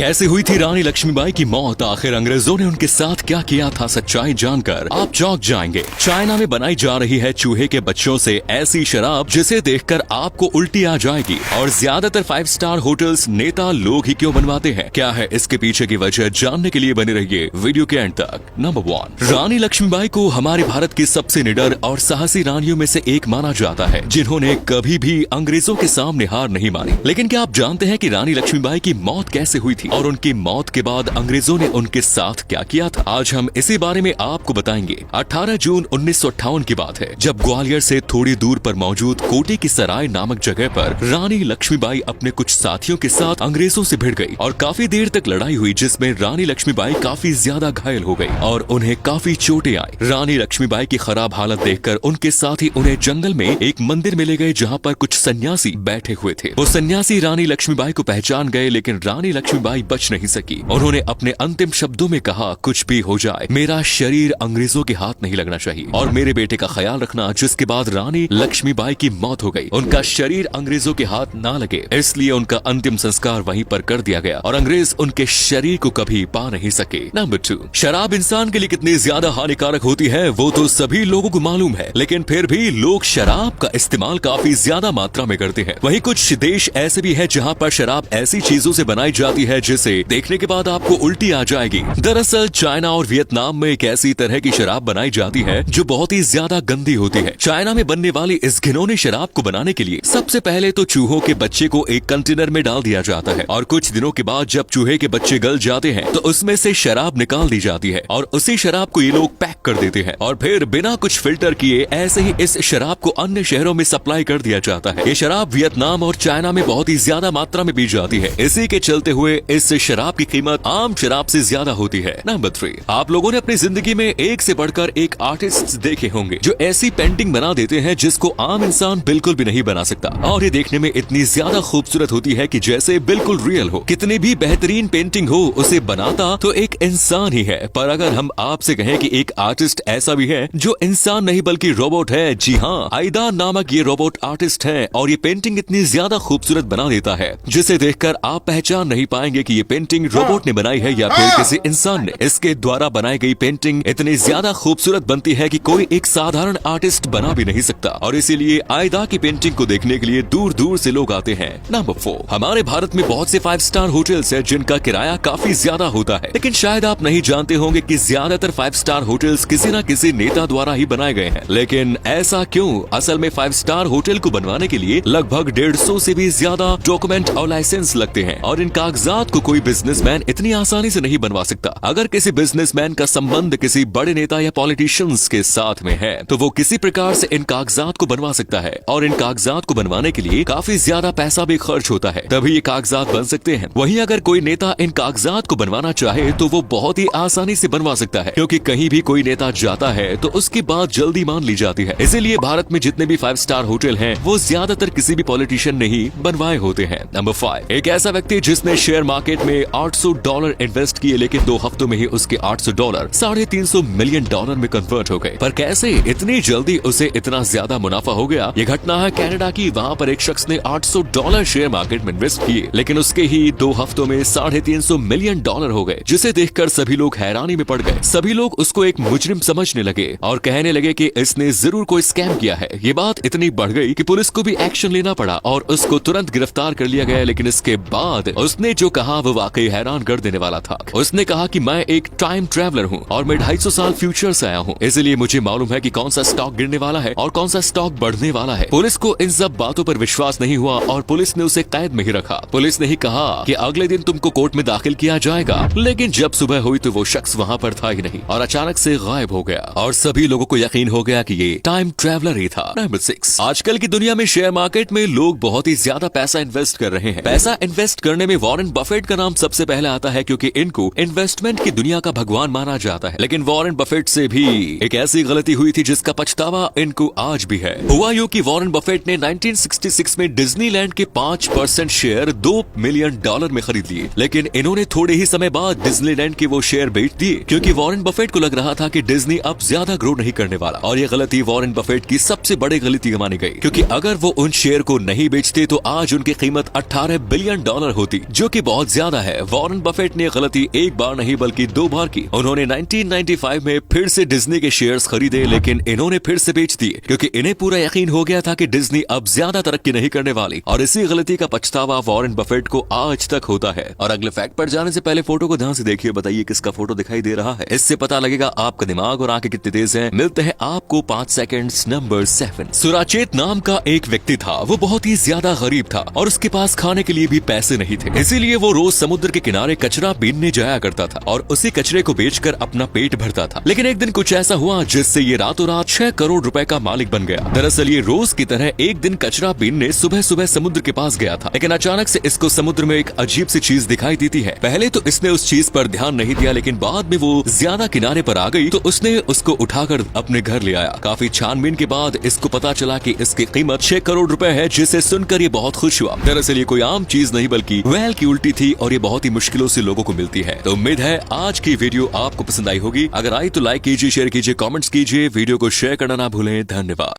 कैसे हुई थी रानी लक्ष्मीबाई की मौत, आखिर अंग्रेजों ने उनके साथ क्या किया था, सच्चाई जानकर आप चौंक जाएंगे। चाइना में बनाई जा रही है चूहे के बच्चों से ऐसी शराब जिसे देखकर आपको उल्टी आ जाएगी। और ज्यादातर 5 स्टार होटल्स नेता लोग ही क्यों बनवाते हैं, क्या है इसके पीछे की वजह, जानने के लिए बने रहिए वीडियो के एंड तक। नंबर 1, रानी लक्ष्मीबाई को हमारे भारत की सबसे निडर और साहसी रानियों में से एक माना जाता है, जिन्होंने कभी भी अंग्रेजों के सामने हार नहीं मानी। लेकिन क्या आप जानते हैं कि रानी लक्ष्मीबाई की मौत कैसे हुई थी और उनकी मौत के बाद अंग्रेजों ने उनके साथ क्या किया था? आज हम इसी बारे में आपको बताएंगे। 18 जून 1958 की बात है, जब ग्वालियर से थोड़ी दूर पर मौजूद कोटे की सराय नामक जगह पर रानी लक्ष्मीबाई अपने कुछ साथियों के साथ अंग्रेजों से भिड़ गई और काफी देर तक लड़ाई हुई, जिसमें रानी लक्ष्मीबाई काफी ज्यादा घायल हो गई और उन्हें काफी चोटें आई। रानी लक्ष्मीबाई की खराब हालत देखकर उनके साथी उन्हें जंगल में एक मंदिर में ले गए, जहाँ पर कुछ सन्यासी बैठे हुए थे। वो सन्यासी रानी लक्ष्मीबाई को पहचान गए, लेकिन रानी लक्ष्मीबाई बच नहीं सकी। उन्होंने अपने अंतिम शब्दों में कहा, कुछ भी हो जाए मेरा शरीर अंग्रेजों के हाथ नहीं लगना चाहिए और मेरे बेटे का ख्याल रखना। जिसके बाद रानी लक्ष्मीबाई की मौत हो गई। उनका शरीर अंग्रेजों के हाथ ना लगे, इसलिए उनका अंतिम संस्कार वहीं पर कर दिया गया और अंग्रेज उनके शरीर को कभी पा नहीं सके। नंबर 2, शराब इंसान के लिए कितनी ज्यादा हानिकारक होती है वो तो सभी लोगों को मालूम है, लेकिन फिर भी लोग शराब का इस्तेमाल काफी ज्यादा मात्रा में करते हैं। वहीं कुछ देश ऐसे भी है जहाँ पर शराब ऐसी चीजों से बनाई जाती है जिसे देखने के बाद आपको उल्टी आ जाएगी। दरअसल चाइना और वियतनाम में एक ऐसी तरह की शराब बनाई जाती है जो बहुत ही ज्यादा गंदी होती है। चाइना में बनने वाली इस घिनौनी शराब को बनाने के लिए सबसे पहले तो चूहों के बच्चे को एक कंटेनर में डाल दिया जाता है और कुछ दिनों के बाद जब चूहे के बच्चे गल जाते हैं तो उसमें से शराब निकाल दी जाती है और उसी शराब को ये लोग पैक कर देते हैं और फिर बिना कुछ फिल्टर किए ऐसे ही इस शराब को अन्य शहरों में सप्लाई कर दिया जाता है। ये शराब वियतनाम और चाइना में बहुत ही ज्यादा मात्रा में पी जाती है। इसी के चलते हुए इस शराब की कीमत आम शराब से ज्यादा होती है। नंबर 3, आप लोगों ने अपनी जिंदगी में एक से बढ़कर एक आर्टिस्ट देखे होंगे जो ऐसी पेंटिंग बना देते हैं जिसको आम इंसान बिल्कुल भी नहीं बना सकता और ये देखने में इतनी ज्यादा खूबसूरत होती है कि जैसे बिल्कुल रियल हो। कितनी भी बेहतरीन पेंटिंग हो, उसे बनाता तो एक इंसान ही है। पर अगर हम आपसे कहें कि एक आर्टिस्ट ऐसा भी है जो इंसान नहीं बल्कि रोबोट है, जी हाँ, आइदा नामक ये रोबोट आर्टिस्ट है और ये पेंटिंग इतनी ज्यादा खूबसूरत बना देता है जिसे देखकर आप पहचान नहीं पाएंगे कि ये पेंटिंग रोबोट ने बनाई है या फिर किसी इंसान ने। इसके द्वारा बनाई गई पेंटिंग इतनी ज्यादा खूबसूरत बनती है कि कोई एक साधारण आर्टिस्ट बना भी नहीं सकता और इसीलिए आइदा की पेंटिंग को देखने के लिए दूर दूर से लोग आते हैं। नंबर 4, हमारे भारत में बहुत से 5 स्टार होटल्स हैं जिनका किराया काफी ज्यादा होता है, लेकिन शायद आप नहीं जानते होंगे कि ज्यादातर 5 स्टार होटल्स किसी न किसी नेता द्वारा ही बनाए गए हैं। लेकिन ऐसा क्यों? असल में 5 स्टार होटल को बनवाने के लिए लगभग 150 से भी ज्यादा डॉक्यूमेंट और लाइसेंस लगते हैं और इन कागजात को कोई बिजनेसमैन इतनी आसानी से नहीं बनवा सकता। अगर किसी बिजनेसमैन का संबंध किसी बड़े नेता या पॉलिटिशियंस के साथ में है तो वो किसी प्रकार से इन कागजात को बनवा सकता है और इन कागजात को बनवाने के लिए काफी ज्यादा पैसा भी खर्च होता है, तभी ये कागजात बन सकते हैं। वहीं अगर कोई नेता इन कागजात को बनवाना चाहे तो वो बहुत ही आसानी से बनवा सकता है, क्योंकि कहीं भी कोई नेता जाता है तो उसकी बात जल्दी मान ली जाती है। इसीलिए भारत में जितने भी 5 स्टार होटल हैं वो ज्यादातर किसी भी पॉलिटिशियन ने ही बनवाए होते हैं। नंबर 5, एक ऐसा व्यक्ति जिसने शेयर मार्केट में $800 इन्वेस्ट किए, लेकिन 2 हफ्तों में ही उसके $800 $350 मिलियन में कन्वर्ट हो गए। पर कैसे इतनी जल्दी उसे इतना ज्यादा मुनाफा हो गया? ये घटना है कनाडा की। वहाँ पर एक शख्स ने $800 शेयर मार्केट में इन्वेस्ट किए, लेकिन उसके ही 2 हफ्तों में $350 मिलियन हो गए, जिसे देखकर सभी लोग हैरानी में पड़ गए। सभी लोग उसको एक मुजरिम समझने लगे और कहने लगे कि इसने जरूर कोई स्कैम किया है। ये बात इतनी बढ़ गई कि पुलिस को भी एक्शन लेना पड़ा और उसको तुरंत गिरफ्तार कर लिया गया। लेकिन इसके बाद उसने जो कहा वो वाकई हैरान कर देने वाला था। उसने कहा कि मैं एक टाइम ट्रैवलर हूँ और मैं 250 साल फ्यूचर से आया हूँ, इसलिए मुझे मालूम है कि कौन सा स्टॉक गिरने वाला है और कौन सा स्टॉक बढ़ने वाला है। पुलिस को इन सब बातों पर विश्वास नहीं हुआ और पुलिस ने उसे कैद में ही रखा। पुलिस ने ही कहा कि अगले दिन तुमको कोर्ट में दाखिल किया जाएगा, लेकिन जब सुबह हुई तो वो शख्स वहाँ पर था ही नहीं और अचानक से गायब हो गया और सभी लोगों को यकीन हो गया कि ये टाइम ट्रैवलर ही था। नंबर 6, आजकल की दुनिया में शेयर मार्केट में लोग बहुत ही ज्यादा पैसा इन्वेस्ट कर रहे हैं। पैसा इन्वेस्ट करने में वॉरेन बफेट का नाम सबसे पहले आता है, क्योंकि इनको इन्वेस्टमेंट की दुनिया का भगवान माना जाता है। लेकिन वॉरेन बफेट से भी एक ऐसी गलती हुई थी जिसका पछतावा इनको आज भी है। हुआ यूं कि वॉरेन बफेट ने 1966 में डिज्नीलैंड के 5% शेयर $2 मिलियन में खरीद लिए, लेकिन इन्होंने थोड़े ही समय बाद डिज्नीलैंड के वो शेयर बेच दिए, क्योंकि वॉरेन बफेट को लग रहा था कि डिज्नी अब ज्यादा ग्रो नहीं करने वाला। और ये गलती वॉरेन बफेट की सबसे बड़ी गलती मानी गई, क्योंकि अगर वो उन शेयर को नहीं बेचते तो आज उनकी कीमत $18 बिलियन होती, जो कि बहुत बहुत ज्यादा है। वॉरेन बफेट ने गलती एक बार नहीं बल्कि 2 बार की। उन्होंने 1995 में फिर से डिज्नी के शेयर्स खरीदे, लेकिन इन्होंने फिर से बेच दिए क्योंकि इन्हें पूरा यकीन हो गया था कि डिज्नी अब ज्यादा तरक्की नहीं करने वाली। और इसी गलती का पछतावा वॉरेन बफेट को आज तक होता है। और अगले फैक्ट पर जाने से पहले फोटो को ध्यान से देखिए, बताइए किसका फोटो दिखाई दे रहा है। इससे पता लगेगा आपका दिमाग और आंखें कितनी तेज हैं। मिलते हैं आपको 5 सेकंड्स। नंबर 7। सुराचेत नाम का एक व्यक्ति था। वो बहुत ही ज्यादा गरीब था और उसके पास खाने के लिए भी पैसे नहीं थे। इसीलिए वो रोज समुद्र के किनारे कचरा बीनने जाया करता था और उसी कचरे को बेचकर अपना पेट भरता था। लेकिन एक दिन कुछ ऐसा हुआ जिससे ये रातों रात 6 करोड़ रुपए का मालिक बन गया। दरअसल ये रोज की तरह एक दिन कचरा बीनने सुबह सुबह समुद्र के पास गया था, लेकिन अचानक से इसको समुद्र में एक अजीब सी चीज दिखाई देती है। पहले तो इसने उस चीज पर ध्यान नहीं दिया, लेकिन बाद में वो ज्यादा किनारे पर आ गई तो उसने उसको उठाकर अपने घर ले आया। काफी छानबीन के बाद इसको पता चला कि इसकी कीमत 6 करोड़ रुपए है, जिसे सुनकर ये बहुत खुश हुआ। दरअसल ये कोई आम चीज नहीं बल्कि व्हेल की उल्टी थी और ये बहुत ही मुश्किलों से लोगों को मिलती है। तो उम्मीद है आज की वीडियो आपको पसंद आई होगी। अगर आई तो लाइक कीजिए, शेयर कीजिए, कमेंट्स कीजिए, वीडियो को शेयर करना ना भूलें। धन्यवाद।